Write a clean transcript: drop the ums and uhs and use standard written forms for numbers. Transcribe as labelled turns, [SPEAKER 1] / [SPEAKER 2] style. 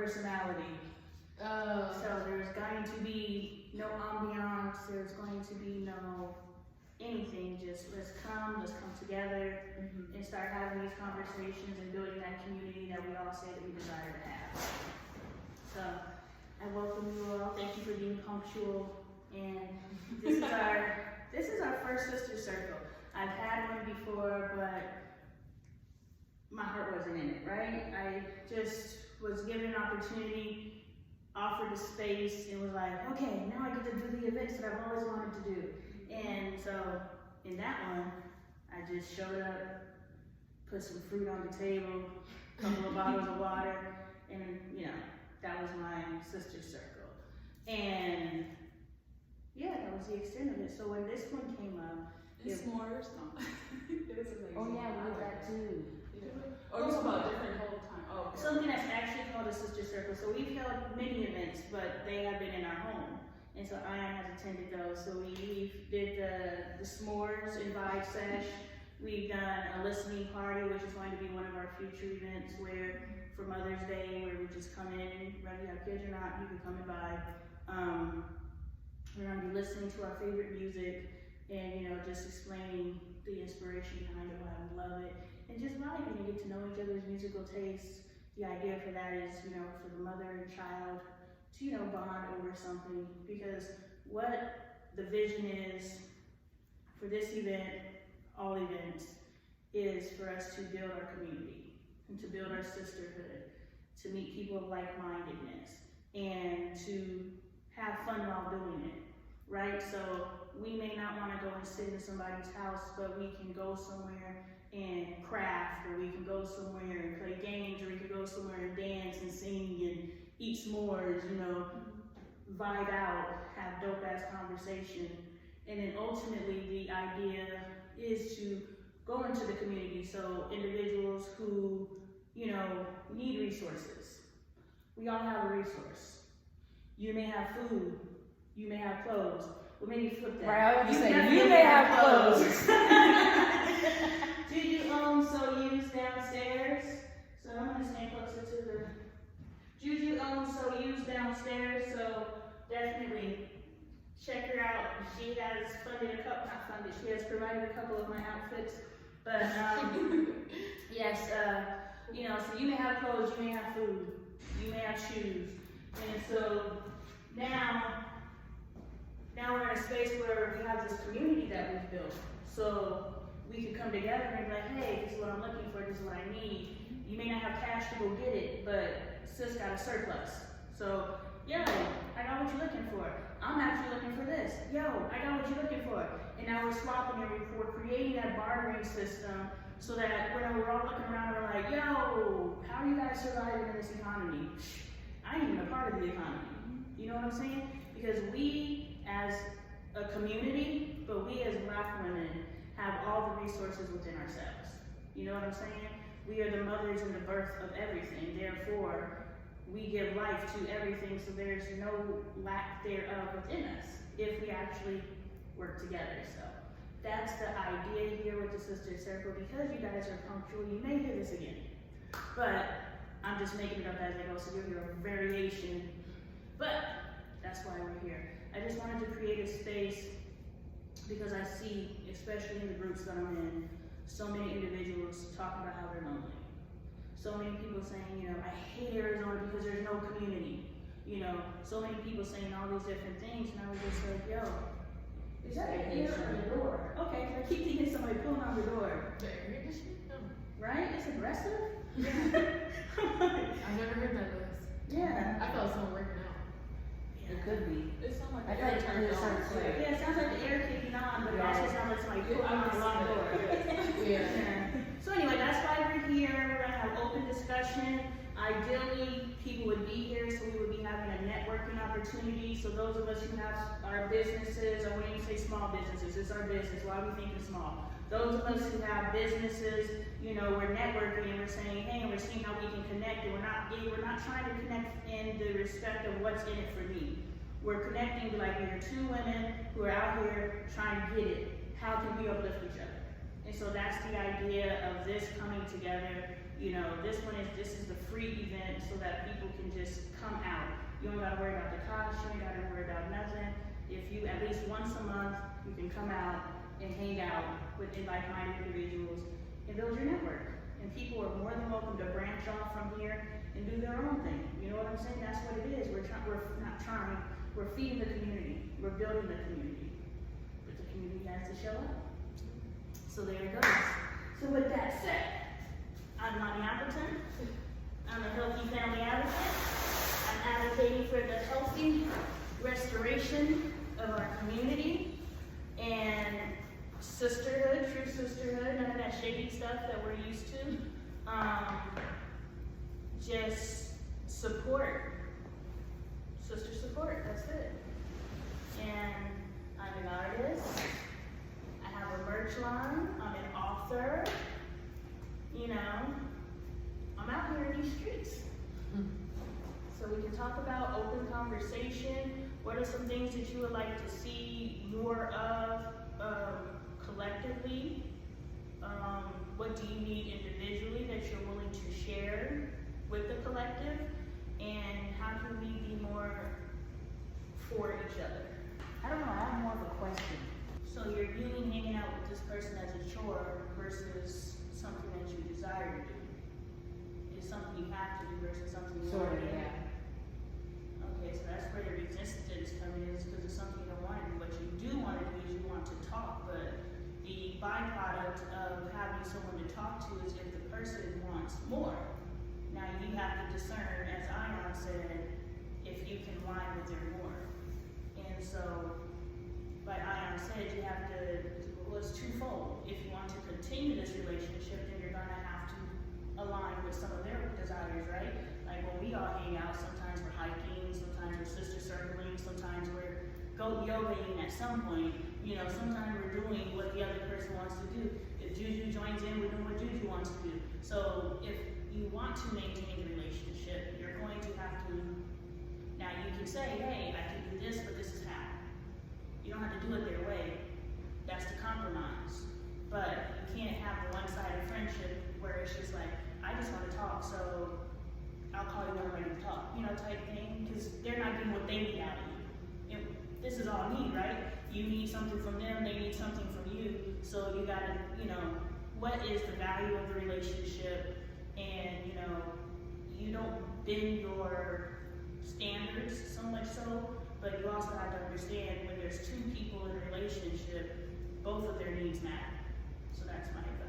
[SPEAKER 1] personality. So there's going to be no ambiance, there's going to be no anything, just let's come together and start having these conversations and building that community that we all say that we desire to have. So I welcome you all, thank you for being punctual, and this is our first sister circle. I've had one before, but my heart wasn't in it, right? I just was given an opportunity, offered a space, and was like, okay, now I get to do the events that I've always wanted to do. And so in that one, I just showed up, put some fruit on the table, a couple of bottles of water, and that was my sister circle. And yeah, that was the extent of it. So when this one came up,
[SPEAKER 2] it's s'mores. No. It was amazing.
[SPEAKER 1] Oh yeah, we did that too.
[SPEAKER 2] Oh, it's about different whole time. Oh, okay. Something
[SPEAKER 1] that's actually called a sister circle. So we've held many events, but they have been in our home. And so Ion has attended those. So we did the s'mores and vibe sesh. We've done a listening party, which is going to be one of our future events where for Mother's Day, where we just come in, whether you have kids or not, you can come and vibe. We're gonna be listening to our favorite music and just explaining the inspiration behind it, why we love it, and just vibing and get to know each other's musical tastes. The idea for that is, for the mother and child to, bond over something, because what the vision is for this event, all events, is for us to build our community and to build our sisterhood, to meet people of like-mindedness, and to have fun while doing it, right? So we may not want to go and sit in somebody's house, but we can go somewhere and craft, or we can go somewhere and play games, or we can go somewhere and dance and sing and eat s'mores, vibe out, have dope ass conversation. And then ultimately the idea is to go into the community. So individuals who, need resources. We all have a resource. You may have food, you may have clothes. Well, maybe flip that.
[SPEAKER 3] Right, I was going to say, you may have clothes.
[SPEAKER 1] Do you own So Used downstairs? So I'm going to stand closer to the Juju owns So Used downstairs, so definitely check her out. She has she has provided a couple of my outfits. But yes, so you may have clothes, you may have food, you may have shoes. And so now we're in a space where we have this community that we've built. So we can come together and be like, hey, this is what I'm looking for, this is what I need. You may not have cash to go get it, but sis got a surplus. So, yo, I got what you're looking for. I'm actually looking for this. Yo, I got what you're looking for. And now we're swapping and we're creating that bartering system so that when we're all looking around, we're like, yo, how are you guys surviving in this economy? I ain't even a part of the economy. You know what I'm saying? Because we as a community, but we as Black women have all the resources within ourselves. You know what I'm saying? We are the mothers and the birth of everything. Therefore, we give life to everything, so there's no lack thereof within us if we actually work together. So that's the idea here with the Sister Circle. Because you guys are punctual, you may hear this again, but I'm just making it up as I go, so you'll hear a variation. But that's why we're here. I just wanted to create a space because I see, especially in the groups that I'm in, so many individuals talking about how they're lonely. So many people saying, I hate Arizona because there's no community. So many people saying all these different things, and I was just like, yo, is that an ear on the door? Okay, I keep thinking somebody pulling on the door. Right? It's aggressive? Yeah.
[SPEAKER 2] I've never heard that noise.
[SPEAKER 1] Yeah.
[SPEAKER 2] I thought someone working out.
[SPEAKER 1] It could be.
[SPEAKER 2] It sounds like
[SPEAKER 3] I
[SPEAKER 2] the air
[SPEAKER 3] thought
[SPEAKER 2] turned
[SPEAKER 3] it
[SPEAKER 2] on.
[SPEAKER 3] sounds like-
[SPEAKER 1] Yeah, it sounds like the air kicking on, but it also sounds like somebody pulling on the locked door.
[SPEAKER 2] Yeah.
[SPEAKER 1] So anyway, that's why we're here. We're gonna have open discussion. Ideally, people would be here, so we would be having a networking opportunity. So those of us who have our businesses, or we didn't say small businesses, it's our business. Why are we thinking small? Those of us who have businesses, we're networking and we're saying, hey, we're seeing how we can connect. And we're not trying to connect in the respect of what's in it for me. We're connecting like we are two women who are out here trying to get it. How can we uplift each other? And so that's the idea of this coming together. You know, this is the free event so that people can just come out. You don't gotta worry about the cost, you ain't gotta worry about nothing. If you, at least once a month, you can come out and hang out with like-minded individuals and build your network. And people are more than welcome to branch off from here and do their own thing. You know what I'm saying? That's what it is. We're not trying, we're feeding the community. We're building the community. But the community has to show up. So there it goes. So with that said, I'm Lonnie Appleton. I'm a healthy family advocate. I'm advocating for the healthy restoration of our community and sisterhood, true sisterhood, none of that shady stuff that we're used to. Just support, sister support, that's it. And I'm an artist, I have a merch line, I'm an author, you know, I'm out here in these streets. So we can talk about open conversation. What are some things that you would like to see more of collectively? What do you need individually that you're willing to share with the collective? And how can we be more for each other?
[SPEAKER 3] I don't know, I have more of a question.
[SPEAKER 1] So you're viewing hanging out with this person as a chore versus something that you desire to do. It's something you have to do versus something you
[SPEAKER 3] Sort
[SPEAKER 1] want
[SPEAKER 3] of,
[SPEAKER 1] to do.
[SPEAKER 3] yeah.
[SPEAKER 1] Okay, so that's where the resistance comes in, is because it's something you don't want to do. What you do want to do is you want to talk, but the byproduct of having someone to talk to is if the person wants more. Now you have to discern, as Ion said, if you can line with their more. And so, like Ion said, you have to, well, it's twofold. If you want to continue this relationship, then you're gonna have to align with some of their desires, right? Like when we all hang out, sometimes we're hiking, sometimes we're sister circling, sometimes we're goat yogaing at some point. You know, sometimes we're doing what the other person wants to do. If Juju joins in, we're doing what Juju wants to do. So if you want to maintain the relationship, you're going to have to, now you can say, hey, I can do this, but this is how. You don't have to do it their way. That's the compromise. But you can't have a one-sided friendship where it's just like, I just want to talk, so I'll call you when I'm ready to talk, you know, type thing, because they're not getting what they need out of you. This is all need, right? You need something from them, they need something from you, so you gotta, you know, what is the value of the relationship, and, you know, you don't bend your standards so much so, but you also have to understand when there's two people in a relationship, both of their needs matter. So that's my advice.